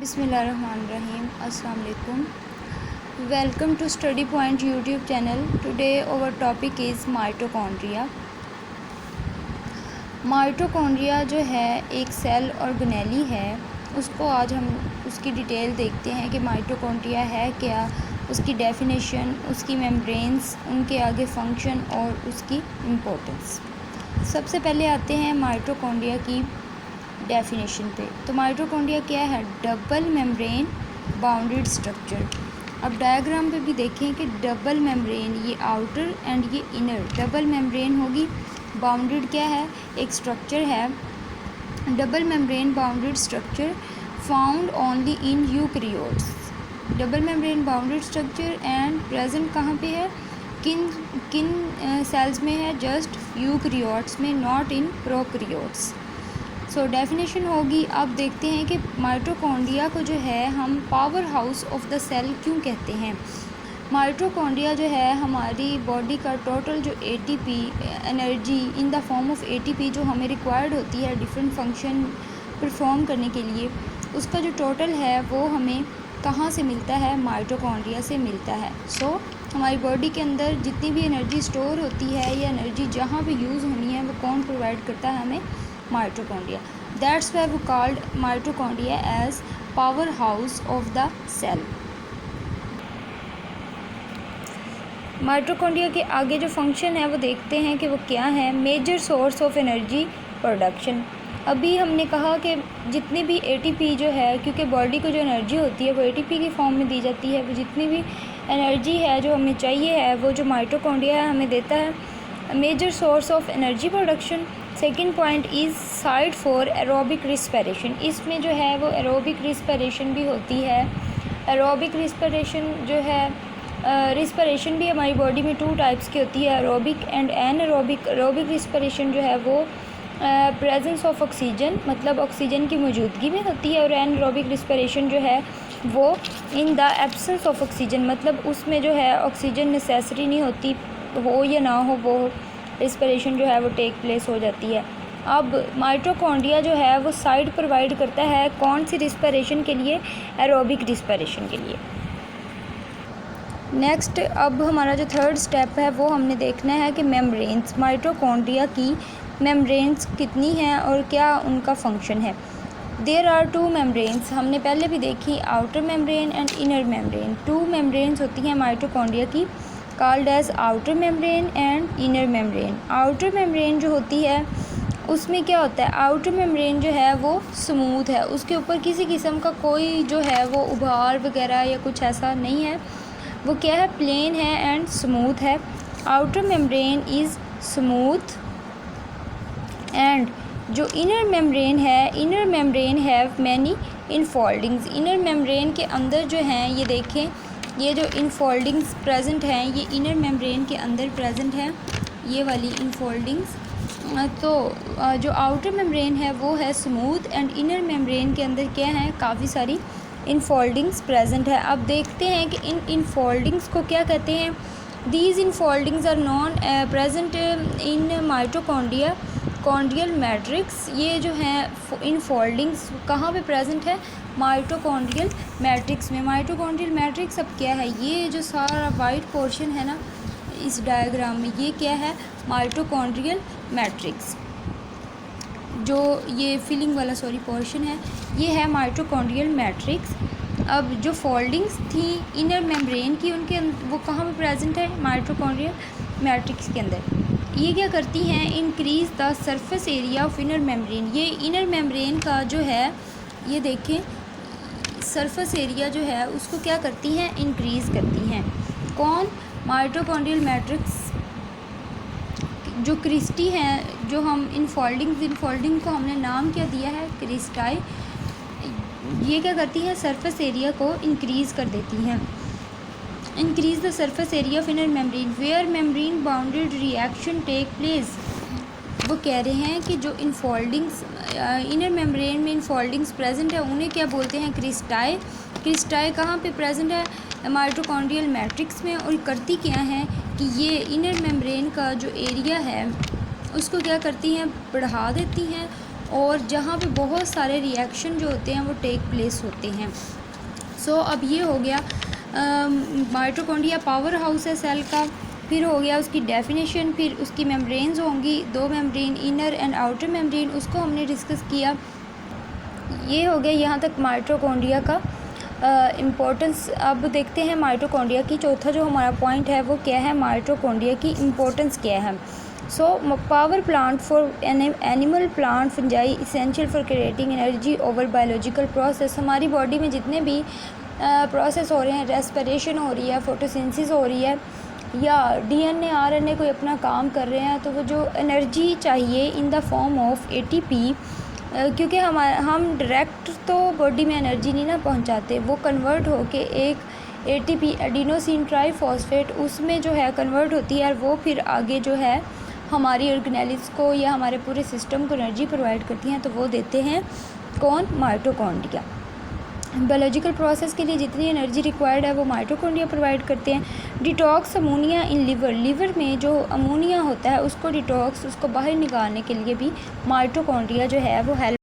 Bismillahirrahmanirrahim. Assalamu alaikum. Welcome to Study Point YouTube channel. Today our topic is mitochondria. Mitochondria जो है एक cell organelle है, उसको आज हम उसकी डिटेल देखते हैं कि माइटोकॉन्ड्रिया है क्या, उसकी डेफिनेशन, उसकी मेम्ब्रेन्स, उनके आगे फंक्शन और उसकी इम्पोर्टेंस। सबसे पहले आते हैं माइटोकॉन्ड्रिया की डेफिनेशन पे। तो माइटोकॉन्ड्रिया क्या है? Double membrane bounded structure. अब डायग्राम पे भी देखें कि डबल मेम्ब्रेन, ये आउटर एंड ये इनर डबल मेम्ब्रेन होगी। बाउंडेड क्या है? एक स्ट्रक्चर है, double membrane bounded structure found only in eukaryotes. Double membrane bounded structure and present कहाँ पे है? किन किन सेल्स में है? जस्ट यूकैरियोट्स में, not in prokaryotes. So definition होगी। अब देखते हैं कि माइटोकॉन्ड्रिया को जो है हम power house of the cell क्यों कहते हैं। माइटोकॉन्ड्रिया जो है हमारी बॉडी का टोटल जो ATP energy in the form of ATP जो हमें रिक्वायर्ड होती है डिफरेंट फंक्शन परफॉर्म करने के लिए, उसका जो टोटल है वो हमें कहाँ से मिलता है? माइटोकॉन्ड्रिया से मिलता है। सो हमारी बॉडी के अंदर जितनी भी एनर्जी स्टोर होती है या एनर्जी जहाँ पे यूज़ होनी है वो कौन प्रोवाइड करता है? हमें mitochondria. That's why we called mitochondria as power house of the cell. Mitochondria के आगे जो फंक्शन है वो देखते हैं कि वो क्या है। Major source of energy production. अभी हमने कहा कि जितनी भी एटीपी जो है, क्योंकि बॉडी को जो एनर्जी होती है वो एटीपी की फॉर्म में दी जाती है, वो जितनी भी एनर्जी है जो हमें चाहिए है वो जो माइटोकॉन्ड्रिया है हमें देता है। Major source of energy production. Second point is site for aerobic respiration. इसमें जो है वो एरोबिक रिस्पिरेशन भी होती है। एरोबिक रिस्पिरेशन जो है रिस्पिरेशन भी हमारी बॉडी में 2 टाइप्स की होती है, aerobic and anaerobic. Aerobic respiration जो है वो प्रेजेंस ऑफ ऑक्सीजन, मतलब ऑक्सीजन की मौजूदगी में होती है, और एनएरोबिक रिस्पिरेशन जो है वो in the absence of oxygen, मतलब उसमें जो है ऑक्सीजन नेसेसरी नहीं होती, हो या ना हो वो रिस्पिरेशन जो है वो टेक प्लेस हो जाती है। अब माइटोकॉन्ड्रिया जो है वो साइड प्रोवाइड करता है कौन सी रिस्पिरेशन के लिए? एरोबिक रिस्पिरेशन के लिए। नेक्स्ट अब हमारा जो थर्ड स्टेप है वो हमने देखना है कि मेम्ब्रेन्स, माइटोकॉन्ड्रिया की मेम्ब्रेन्स कितनी हैं और क्या उनका फंक्शन है। देयर आर 2 मेम्ब्रेन्स, हमने पहले भी देखी, outer membrane and inner membrane. 2 membranes होती हैं माइटोकॉन्ड्रिया की, called as outer membrane and inner membrane. Outer membrane जो होती है उसमें क्या होता है? आउटर मेम्ब्रेन जो है वो स्मूथ है, उसके ऊपर किसी किस्म का कोई जो है वो उभार वगैरह या कुछ ऐसा नहीं है, वो क्या है? प्लेन है एंड स्मूथ है। Outer membrane is smooth and जो इनर मेम्ब्रेन है, inner membrane have many infoldings. Inner membrane के अंदर जो हैं ये देखें, ये जो इनफोल्डिंग्स प्रेजेंट हैं ये इनर मेम्ब्रेन के अंदर प्रेजेंट है, ये वाली इनफोल्डिंग्स। तो जो आउटर मेम्ब्रेन है वो है स्मूथ एंड इनर मेम्ब्रेन के अंदर क्या है? काफ़ी सारी इनफोल्डिंग्स प्रेजेंट है। अब देखते हैं कि इन इनफोल्डिंग्स को क्या कहते हैं। These infoldings are non present in mitochondria chondrial matrix. ये जो हैं इनफोल्डिंग्स कहाँ पे प्रेजेंट है? माइटोकॉन्ड्रियल मैट्रिक्स में। माइटोकॉन्ड्रियल मैट्रिक्स अब क्या है? ये जो सारा वाइट पोर्शन है ना इस डायग्राम में, ये क्या है? Mitochondrial matrix. जो ये फिलिंग वाला पोर्शन है ये है माइटोकॉन्ड्रियल मैट्रिक्स। अब जो फोल्डिंग्स थी इनर मेम्ब्रेन की उनके वो कहाँ पे प्रेजेंट है? माइटोकॉन्ड्रियल मैट्रिक्स के अंदर। ये क्या करती हैं? Increase the surface area of inner membrane. ये इनर मेम्ब्रेन का जो है ये देखें सरफेस एरिया जो है उसको क्या करती हैं? इंक्रीज़ करती हैं। कौन? माइटोकॉन्ड्रियल मैट्रिक्स जो क्रिस्टी हैं, जो हम इनफोल्डिंग को हमने नाम क्या दिया है? क्रिस्टाई। ये क्या करती हैं? सरफेस एरिया को इंक्रीज़ कर देती हैं। Increase the surface area of inner membrane where membrane bounded reaction take place. वो कह रहे हैं कि जो इनफोल्डिंग्स इनर मेम्ब्रेन में इनफोल्डिंग्स प्रेजेंट है उन्हें क्या बोलते हैं? क्रिस्टाई। क्रिस्टाई कहाँ पे प्रेजेंट है? माइटोकॉन्ड्रियल मैट्रिक्स में। और करती क्या है कि ये इनर मेम्ब्रेन का जो एरिया है उसको क्या करती हैं? बढ़ा देती हैं और जहाँ पे बहुत सारे रिएक्शन जो होते हैं वो टेक प्लेस होते हैं। सो अब ये हो गया माइटोकॉन्ड्रिया पावर हाउस है सेल का। फिर हो गया उसकी डेफिनेशन, फिर उसकी मेम्ब्रेन्स होंगी, 2 membrane, inner and outer membrane, उसको हमने डिस्कस किया। ये हो गया यहाँ तक माइटोकॉन्ड्रिया का इम्पोर्टेंस। अब देखते हैं माइटोकॉन्ड्रिया की चौथा जो हमारा पॉइंट है वो क्या है, माइटोकॉन्ड्रिया की इम्पोर्टेंस क्या है। So power plant for animal plant fungi essential for creating energy over biological process. हमारी बॉडी में जितने भी प्रोसेस हो रहे हैं, रेस्पिरेशन हो रही है, फोटोसिंथेसिस हो रही है, या डीएनए आरएनए कोई अपना काम कर रहे हैं, तो वो जो एनर्जी चाहिए in the form of ATP, क्योंकि हम डायरेक्ट तो बॉडी में एनर्जी नहीं ना पहुंचाते, वो कन्वर्ट होके एक एटीपी एडिनोसिन ट्राइफॉस्फेट उसमें जो है कन्वर्ट होती है, और वो फिर आगे जो है हमारी ऑर्गेनेल्स को या हमारे पूरे सिस्टम को एनर्जी प्रोवाइड करती हैं। तो वो देते हैं कौन, माइटोकॉन्ड्रिया। बायोलॉजिकल प्रोसेस के लिए जितनी एनर्जी रिक्वायर्ड है वो माइटोकॉन्ड्रिया प्रोवाइड करते हैं। Detox ammonia in liver, liver में जो अमोनिया होता है उसको डिटॉक्स, उसको बाहर निकालने के लिए भी माइटोकॉन्ड्रिया जो है वो हेल्प